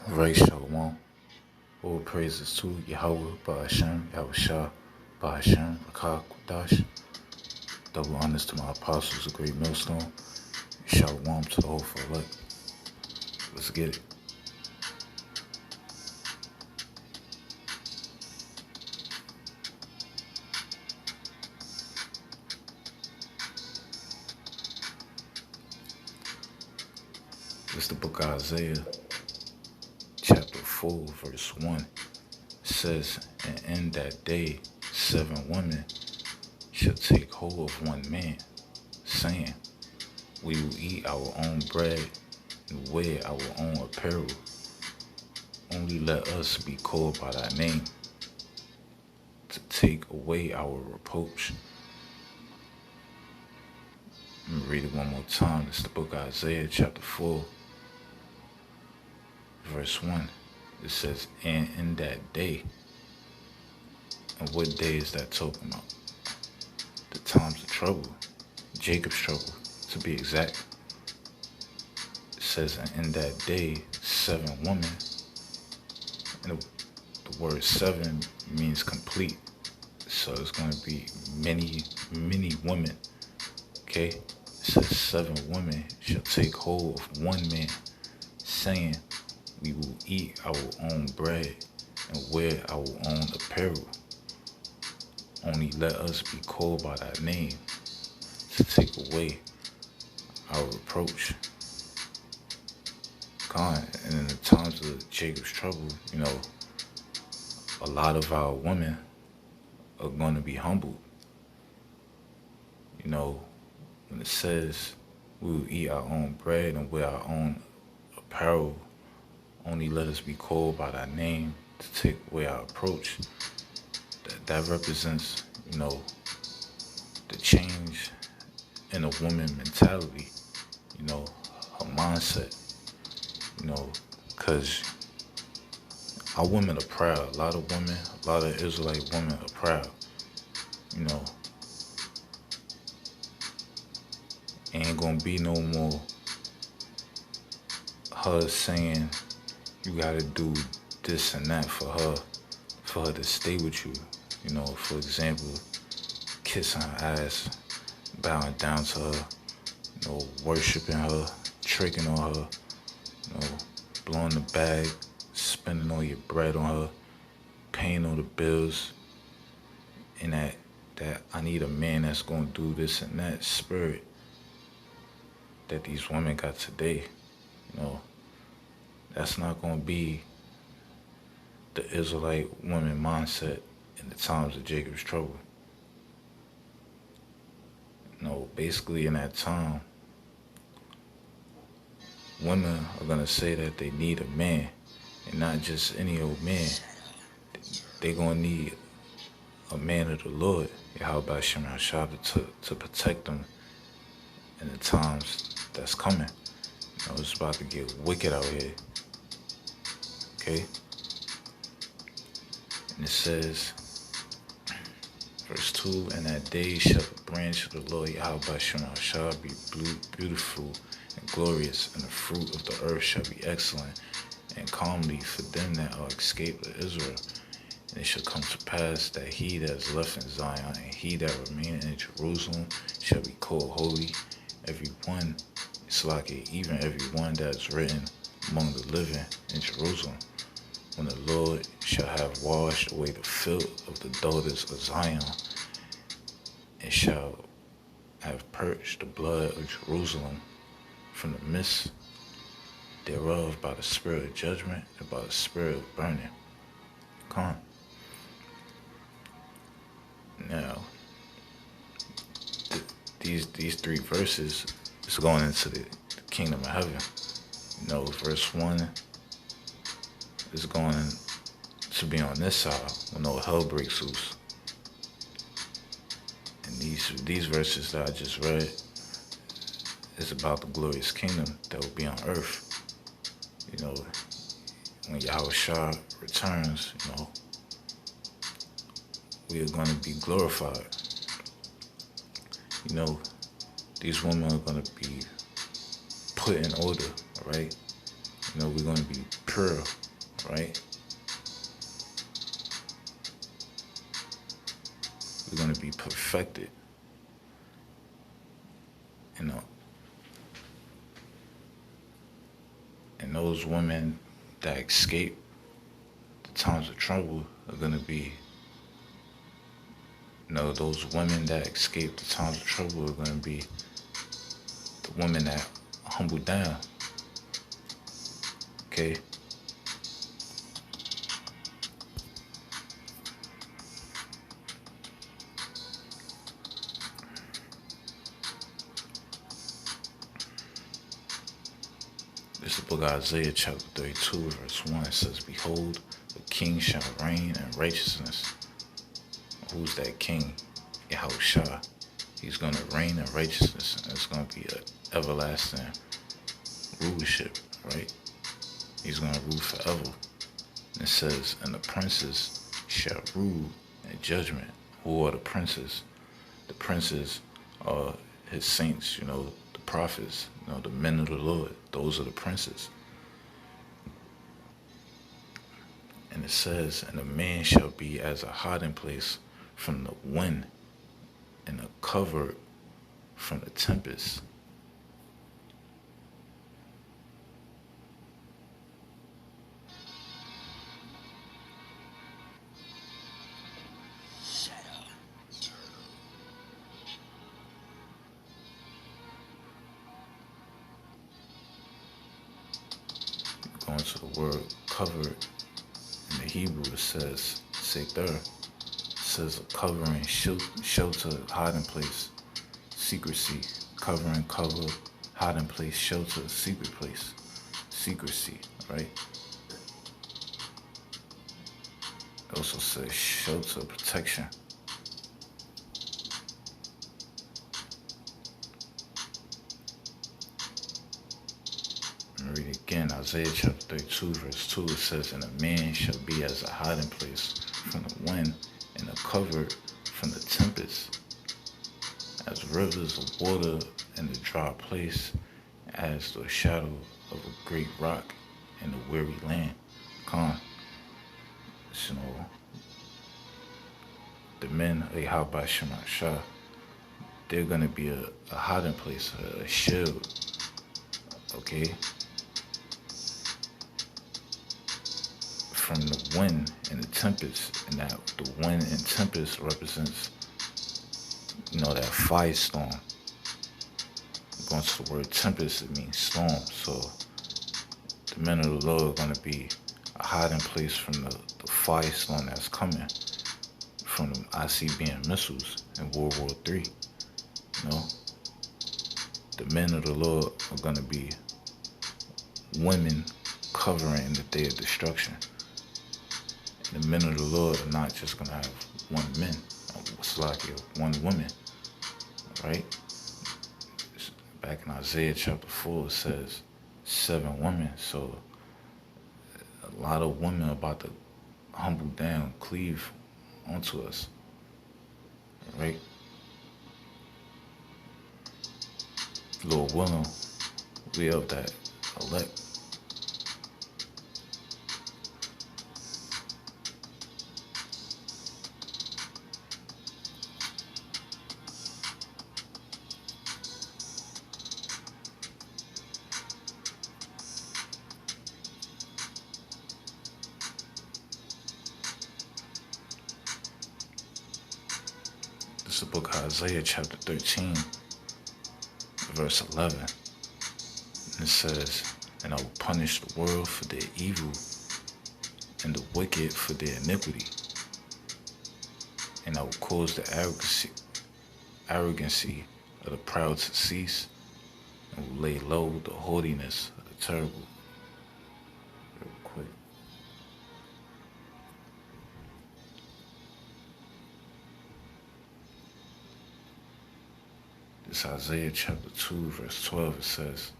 Right, Shalom. All praises to YAHAWAH, BAHASHAM, YAHAWASHI, BAHASHAM, QADASH. Double honors to my apostles, the great millstone. Shalom to the whole for elect. Let's get it. It's the book of Isaiah, chapter 4, verse 1. It says, "And in that day 7 women shall take hold of one man, saying, We will eat our own bread and wear our own apparel. Only let us be called by thy name, to take away our reproach." Let me read it one more time. It's the book of Isaiah, chapter 4, verse 1. It says, "And in that day." And what day is that talking about? The times of trouble, Jacob's trouble, to be exact. It says, "And in that day 7 women." And the word 7 means complete. So it's going to be many, many women. Okay? It says 7 women shall take hold of one man, saying, We will eat our own bread and wear our own apparel. Only let us be called by thy name, to take away our reproach. God, and in the times of Jacob's trouble, a lot of our women are going to be humbled. When it says we will eat our own bread and wear our own apparel, only let us be called by thy name, to take away our approach. That represents, the change in a woman mentality, her mindset, because our women are proud. A lot of Israelite women are proud, Ain't gonna be no more her saying you gotta do this and that for her to stay with you. For example, kissing her ass, bowing down to her, worshiping her, tricking on her, blowing the bag, spending all your bread on her, paying all the bills, and that I need a man that's gonna do this and that spirit that these women got today. That's not gonna be the Israelite woman mindset in the times of Jacob's trouble. Basically in that time, women are gonna say that they need a man, and not just any old man. They gonna need a man of the Lord, YAHAWASHI, to protect them in the times that's coming. It's about to get wicked out here. Okay? And it says, verse 2, "And that day shall the branch of the Lord YAHAWASHI be beautiful and glorious, and the fruit of the earth shall be excellent and comely for them that are escaped of Israel. And it shall come to pass that he that is left in Zion and he that remaineth in Jerusalem shall be called holy, every one, even every one that is written among the living in Jerusalem, when the Lord shall have washed away the filth of the daughters of Zion, and shall have purged the blood of Jerusalem from the midst thereof by the spirit of judgment and by the spirit of burning." Come. Now, these 3 verses is going into the kingdom of heaven. Verse 1 is going to be on this side when no hell breaks loose. And these verses that I just read is about the glorious kingdom that will be on earth. When Yahawashi returns, we are going to be glorified. These women are going to be put in order, all right? we're going to be pure, right? We're going to be perfected, you know. And those women that escape the times of trouble are going to be, those women that escape the times of trouble are going to be the women that humble down, okay? This is the book of Isaiah chapter 32, verse 1. It says, behold, the king shall reign in righteousness. Who's that king? YAHAWASHI. He's going to reign in righteousness, and it's going to be an everlasting rulership, right? He's going to rule forever. And it says, and the princes shall rule in judgment. Who are the princes? The princes are his saints, the prophets, the men of the Lord. Those are the princes. And it says, and a man shall be as a hiding place from the wind, and a covert from the tempest. Going to the word covered in the Hebrew, it says seter. It says a covering, shelter, hiding place, secrecy, covering, cover, hiding place, shelter, secret place, secrecy, right? It also says shelter, protection. Read it again, Isaiah chapter 32, verse 2, it says, and a man shall be as a hiding place from the wind, and a covert from the tempest, as rivers of water in the dry place, as the shadow of a great rock in a weary land. The men of YAHAWASHI, they're going to be a hiding place, a shield, okay? From the wind and the tempest, and that the wind and tempest represents, that firestorm. Going to the word tempest, it means storm. So the men of the Lord are going to be a hiding place from the firestorm that's coming from the ICBM missiles in World War III. The men of the Lord are going to be women covering the day of destruction. The men of the Lord are not just going to have one man, one woman, right? Back in Isaiah chapter 4, it says 7 women. So a lot of women are about to humble down, cleave onto us, right? Lord willing, we of that elect. This is the book of Isaiah chapter 13, verse 11. And it says, and I will punish the world for their evil and the wicked for their iniquity. And I will cause the arrogancy of the proud to cease, and will lay low the haughtiness of the terrible. Real quick. This Isaiah chapter 2, verse 12, it says,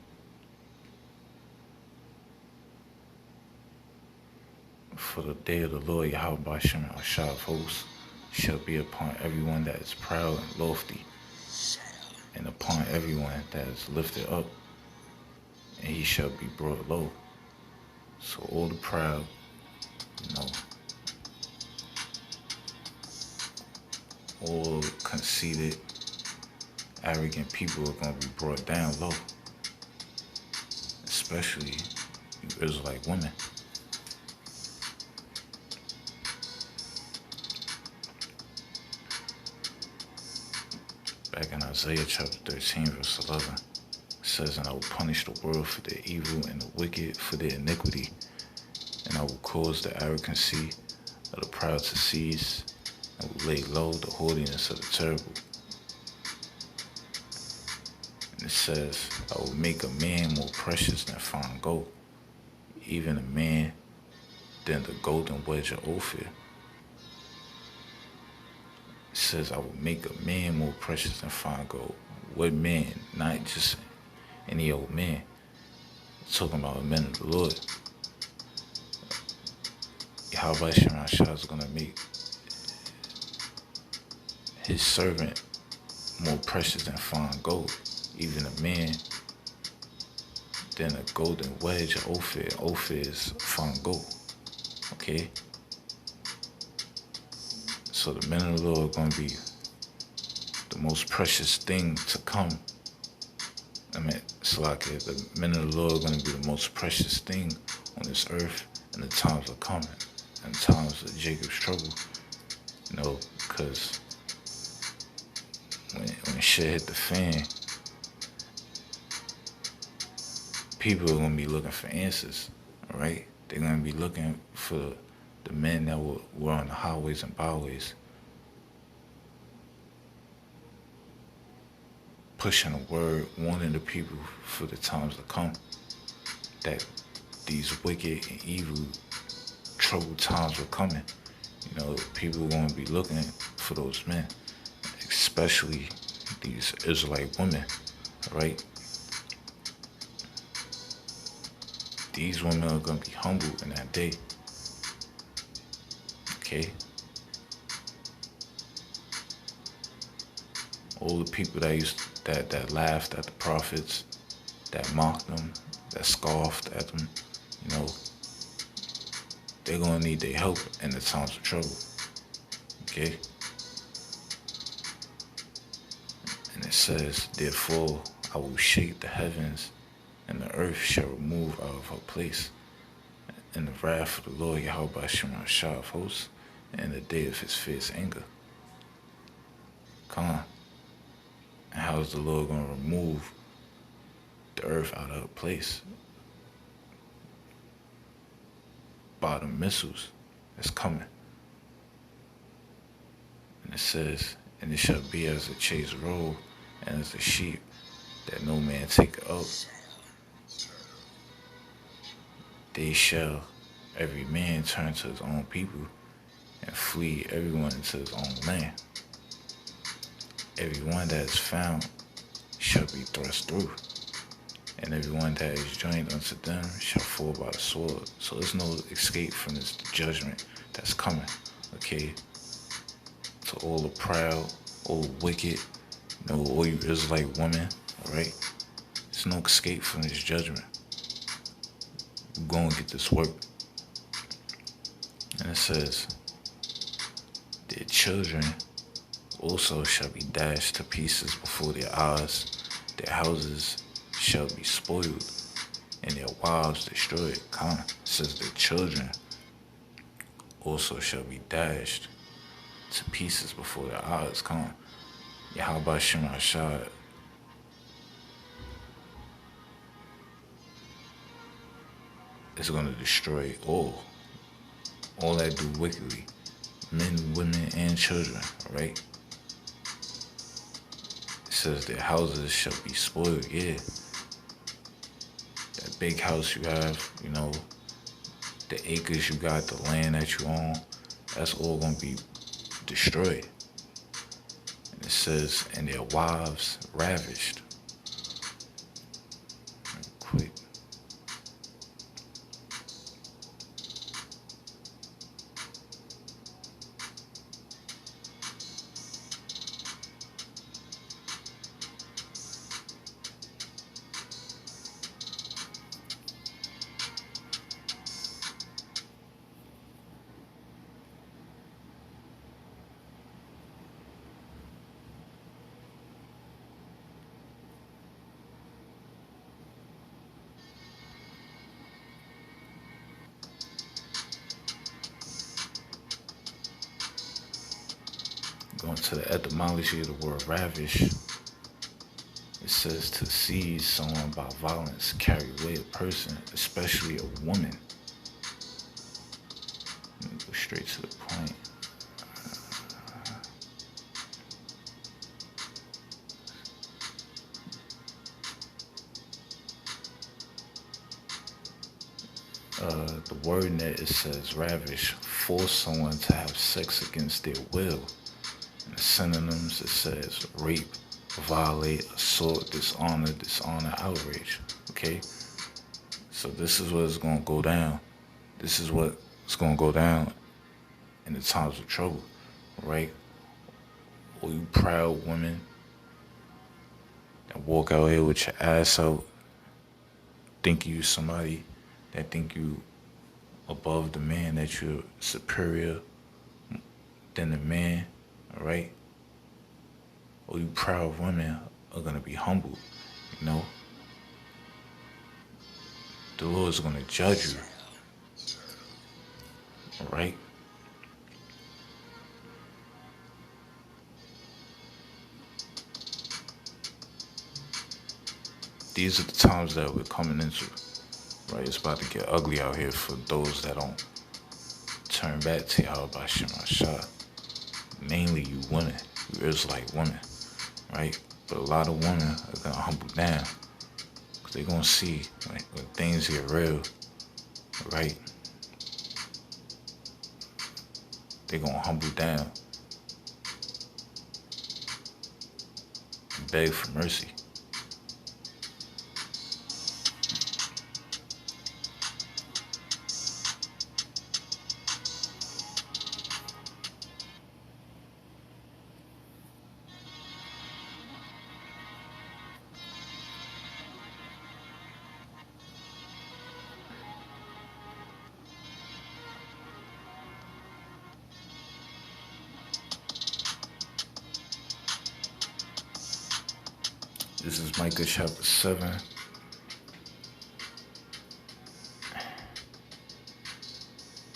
for the day of the Lord YAHAWASHI, HALAL of hosts, shall be upon everyone that is proud and lofty, and upon everyone that is lifted up, and he shall be brought low. So all the proud, you know, all conceited, arrogant people are going to be brought down low, especially you Israelite women. Back in Isaiah chapter 13, verse 11, it says, "And I will punish the world for their evil and the wicked for their iniquity, and I will cause the arrogancy of the proud to cease, and will lay low the haughtiness of the terrible." And it says, "I will make a man more precious than fine gold, even a man than the golden wedge of Ophir." It says, "I will make a man more precious than fine gold." What man? Not just any old man. It's talking about the men of the Lord. YAHAWASHI is going to make his servant more precious than fine gold, even a man than a golden wedge of Ophir. Ophir is fine gold. Okay? So the men of the Lord are going to be the most precious thing to come. Salakia, the men of the Lord are going to be the most precious thing on this earth, and the times are coming, and times of Jacob's trouble. You know, because when shit hit the fan, people are going to be looking for answers, all right? They're going to be looking for the men that were on the highways and byways, pushing the word, warning the people for the times to come, that these wicked and evil, troubled times were coming. You know, people are going to be looking for those men, especially these Israelite women, right? These women are going to be humbled in that day, okay? All the people that laughed at the prophets, that mocked them, that scoffed at them, you know, they're going to need their help in the times of trouble, okay? And it says, "Therefore I will shake the heavens, and the earth shall remove out of her place, in the wrath of the Lord YAHAWASHI of hosts, and the day of his fierce anger." Come on. And how is the Lord going to remove the earth out of her place? By the missiles that's coming. And it says, "And it shall be as a chaste robe, and as a sheep, that no man take up. They shall every man turn to his own people, and flee everyone into his own land. Everyone that is found shall be thrust through, and everyone that is joined unto them shall fall by the sword." So there's no escape from this judgment that's coming, okay? To all the proud, all the wicked, you know, all you Israelite women, all right? There's no escape from this judgment. We're going to get this work. And it says, "Their children also shall be dashed to pieces before their eyes. Their houses shall be spoiled, and their wives destroyed." It says their children also shall be dashed to pieces before their eyes. YAHAWASHI is going to destroy all that do wickedly, men, women, and children, all right? It says their houses shall be spoiled, yeah. That big house you have, you know, the acres you got, the land that you own, that's all going to be destroyed. And it says, "and their wives ravished." Quick. to the etymology of the word ravish, it says to seize someone by violence, carry away a person, especially a woman. Let me go straight to the point. The word in it, it says ravish, force someone to have sex against their will. In the synonyms, it says rape, violate, assault, dishonor, outrage. Okay? So this is what's going to go down. This is what's going to go down in the times of trouble, right? All you proud women that walk out here with your ass out, think you somebody, that think you above the man, that you're superior than the man, all right? All you proud women are going to be humble, you know? The Lord's going to judge you, all right? These are the times that we're coming into, right? It's about to get ugly out here for those that don't turn back to YAHAWASHI. Mainly you women, you Israelite women, right? But a lot of women are going to humble down because they're going to see when things get real, right? They're going to humble down and beg for mercy. This is Micah chapter 7. I'm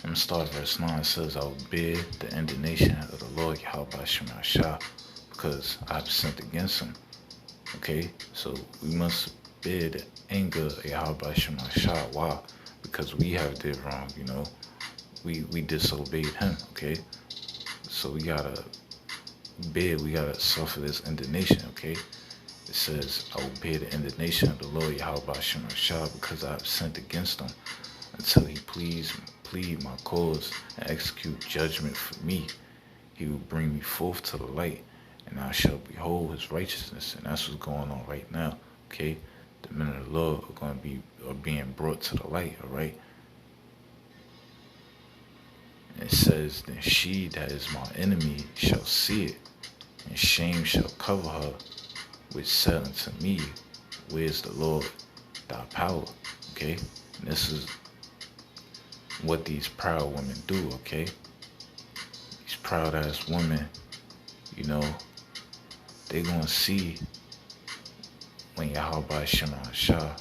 going to start at verse 9. It says, I will bear the indignation of the Lord YAHAWASHI because I have sinned against him. Okay? So we must bear the anger of YAHAWASHI. Why? Because we have did wrong, you know. We disobeyed him, okay? So we gotta bear, we gotta suffer this indignation, okay? It says, I will bear the indignation of the Lord YAHAWASHI because I have sinned against him until he plead my cause and execute judgment for me. He will bring me forth to the light, and I shall behold his righteousness. And that's what's going on right now, okay? The men of the Lord are being brought to the light, all right? And it says, then she that is my enemy shall see it, and shame shall cover her, which said unto me, where's the Lord thy power? Okay? And this is what these proud women do, okay? These proud ass women, you know, they gonna see when YAHAWASHI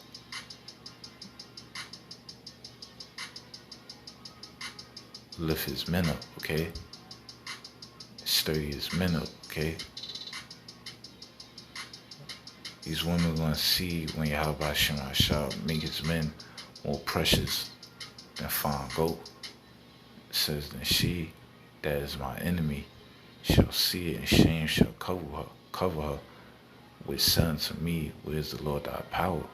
lift his men up, okay? Sturdy his men up, okay? These women are going to see when YAHAWASHI make his men more precious than fine gold. It says, then she that is my enemy shall see it, and shame shall cover her, which said unto me, where's the Lord thy power? It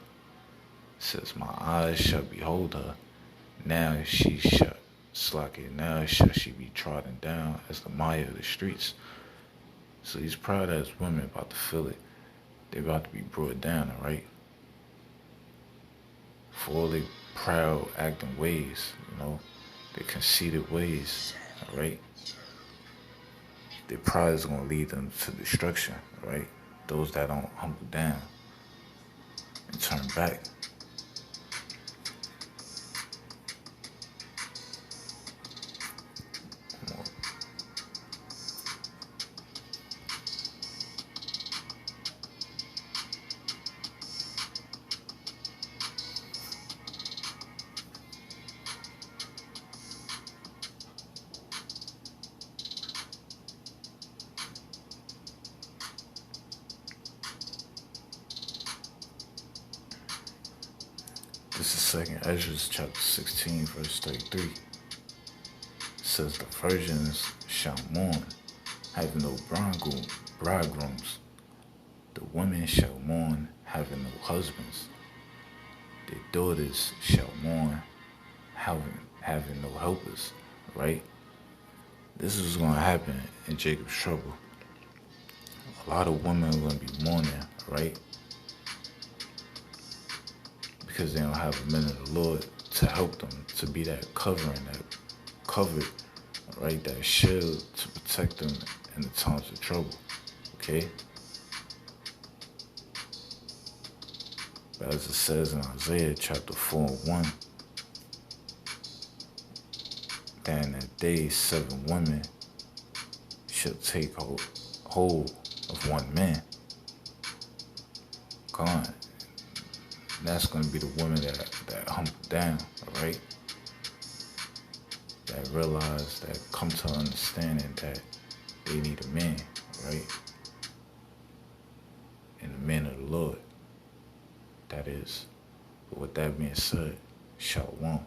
says, my eyes shall behold her, now she shall slack it, now shall she be trodden down as the mire of the streets. So these proud ass women about to feel it. They're about to be brought down, all right? For all their proud acting ways, you know, their conceited ways, all right? Their pride is going to lead them to destruction, all right? Those that don't humble down and turn back. This is 2nd Ezra chapter 16, verse 33. It says, the virgins shall mourn, having no bridegrooms. The women shall mourn, having no husbands. Their daughters shall mourn, having no helpers. Right? This is going to happen in Jacob's trouble. A lot of women are going to be mourning, right? Because they don't have a man of the Lord to help them, to be that covering, that covered, right? That shield to protect them in the times of trouble, okay? But as it says in Isaiah chapter 4:1, that in that day 7 women shall take hold of one man. God, that's going to be the women that hump down, all right? That realize, that come to understanding that they need a man, right? And the man of the Lord, that is. But with that being said, shalom.